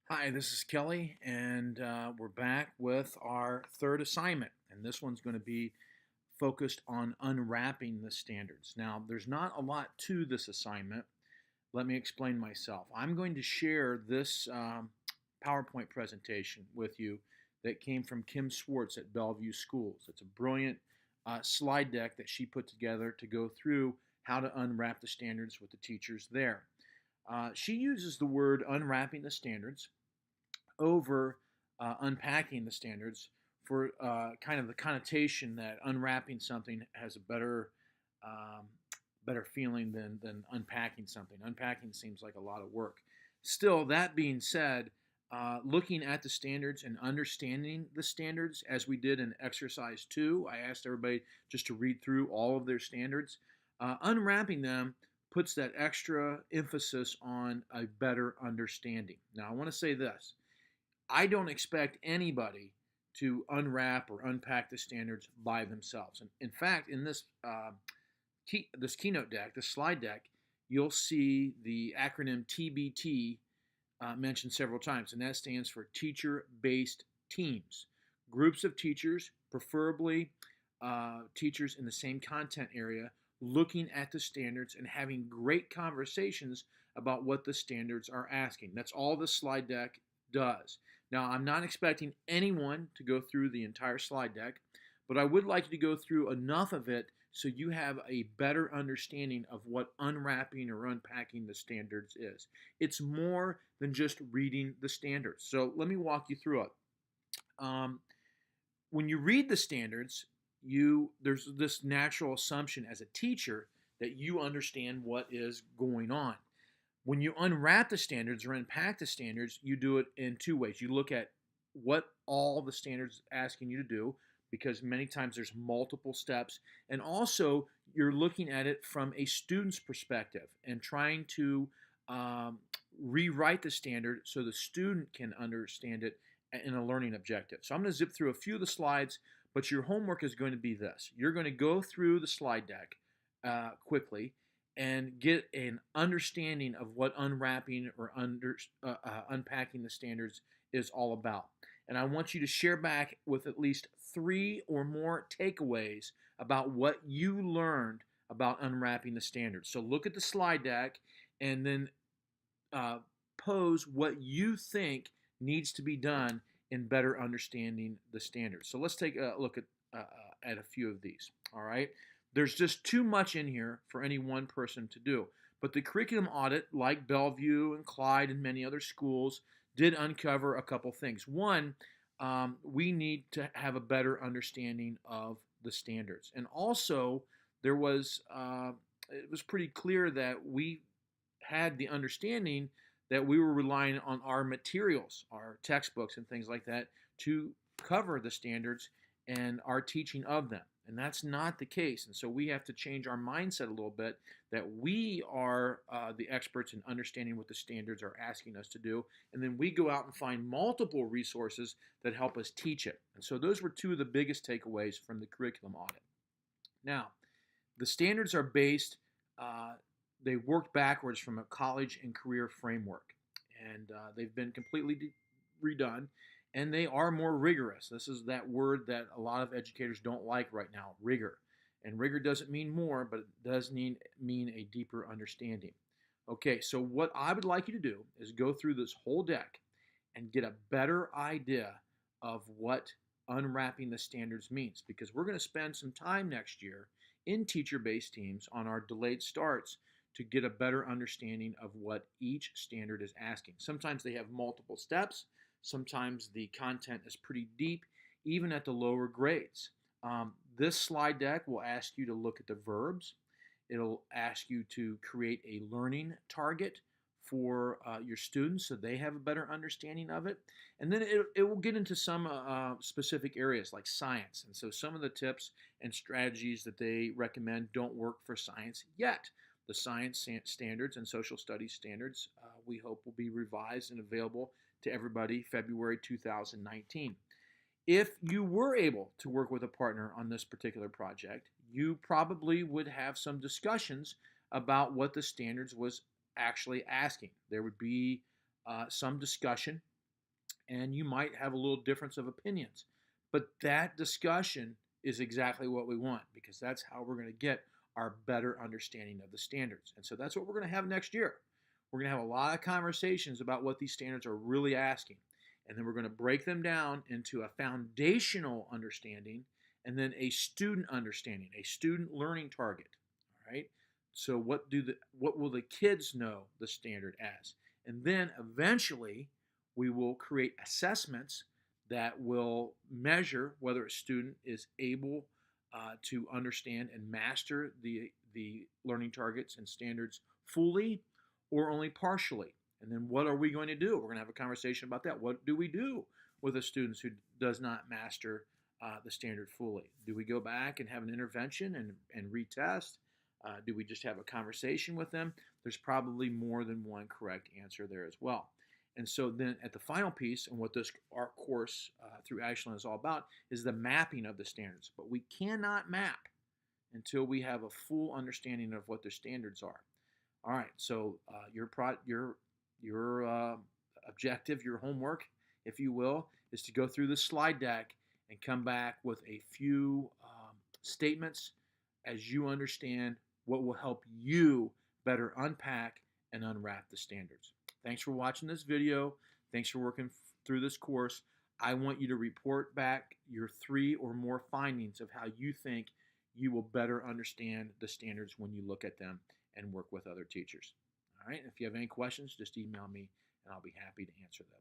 Hi, this is Kelly, and we're back with our third assignment. And this one's going to be focused on unwrapping the standards. Now, there's not a lot to this assignment. Let me explain myself. I'm going to share this PowerPoint presentation with you that came from Kim Swartz at Bellevue Schools. It's a brilliant slide deck that she put together to go through how to unwrap the standards with the teachers there. She uses the word unwrapping the standards over unpacking the standards for kind of the connotation that unwrapping something has a um, better feeling than unpacking something. Unpacking seems like a lot of work. Still, that being said, looking at the standards and understanding the standards as we did in exercise 2, I asked everybody just to read through all of their standards. Unwrapping them puts that extra emphasis on a better understanding. Now, I want to say this: I don't expect anybody to unwrap or unpack the standards by themselves. And in fact, in this keynote deck, this slide deck, you'll see the acronym TBT mentioned several times, and that stands for teacher-based teams. Groups of teachers, preferably teachers in the same content area, looking at the standards and having great conversations about what the standards are asking. That's all the slide deck does. Now, I'm not expecting anyone to go through the entire slide deck, but I would like you to go through enough of it so you have a better understanding of what unwrapping or unpacking the standards is. It's more than just reading the standards. So let me walk you through it. Um, when you read the standards, there's this natural assumption as a teacher that you understand what is going on. When you unwrap the standards or unpack the standards, you do it in two ways. You look at what all the standards asking you to do, because many times there's multiple steps, and also you're looking at it from a student's perspective and trying to um, rewrite the standard so the student can understand it in a learning objective. So I'm going to zip through a few of the slides, but your homework is going to be this: you're going to go through the slide deck quickly and get an understanding of what unwrapping or unpacking the standards is all about. And I want you to share back with at least 3 or more takeaways about what you learned about unwrapping the standards. So look at the slide deck and then uh, pose what you think needs to be done in better understanding the standards. So let's take a look at a few of these. All right. There's just too much in here for any one person to do. But the curriculum audit, like Bellevue and Clyde and many other schools, did uncover a couple things. One, we need to have a better understanding of the standards. And also, there was it was pretty clear that we had the understanding that we were relying on our materials, our textbooks and things like that, to cover the standards and our teaching of them. And that's not the case. And so we have to change our mindset a little bit that we are the experts in understanding what the standards are asking us to do. And then we go out and find multiple resources that help us teach it. And so those were two of the biggest takeaways from the curriculum audit. Now, the standards are based, they worked backwards from a college and career framework. And they've been completely redone, and they are more rigorous. This is that word that a lot of educators don't like right now, rigor. And rigor doesn't mean more, but it does mean a deeper understanding. Okay, so what I would like you to do is go through this whole deck and get a better idea of what unwrapping the standards means, because we're going to spend some time next year in teacher-based teams on our delayed starts to get a better understanding of what each standard is asking. Sometimes they have multiple steps. Sometimes the content is pretty deep, even at the lower grades. This slide deck will ask you to look at the verbs. It'll ask you to create a learning target for your students so they have a better understanding of it. And then it will get into some specific areas like science. And so some of the tips and strategies that they recommend don't work for science yet. The science standards and social studies standards, we hope, will be revised and available to everybody February 2019. If you were able to work with a partner on this particular project, you probably would have some discussions about what the standards was actually asking. There would be some discussion and you might have a little difference of opinions. But that discussion is exactly what we want, because that's how we're going to get our better understanding of the standards. And so that's what we're going to have next year. We're going to have a lot of conversations about what these standards are really asking. And then we're going to break them down into a foundational understanding and then a student understanding, a student learning target. All right. So what will the kids know the standard as? And then eventually we will create assessments that will measure whether a student is able to understand and master the learning targets and standards fully or only partially. And then what are we going to do? We're going to have a conversation about that. What do we do with a student who does not master the standard fully? Do we go back and have an intervention and retest? Do we just have a conversation with them? There's probably more than one correct answer there as well. And so then at the final piece, and what our course through Ashland is all about, is the mapping of the standards. But we cannot map until we have a full understanding of what their standards are. All right, so your objective, your homework, if you will, is to go through the slide deck and come back with a few statements as you understand what will help you better unpack and unwrap the standards. Thanks for watching this video. Thanks for working through this course. I want you to report back your 3 or more findings of how you think you will better understand the standards when you look at them and work with other teachers. All right, if you have any questions, just email me and I'll be happy to answer them.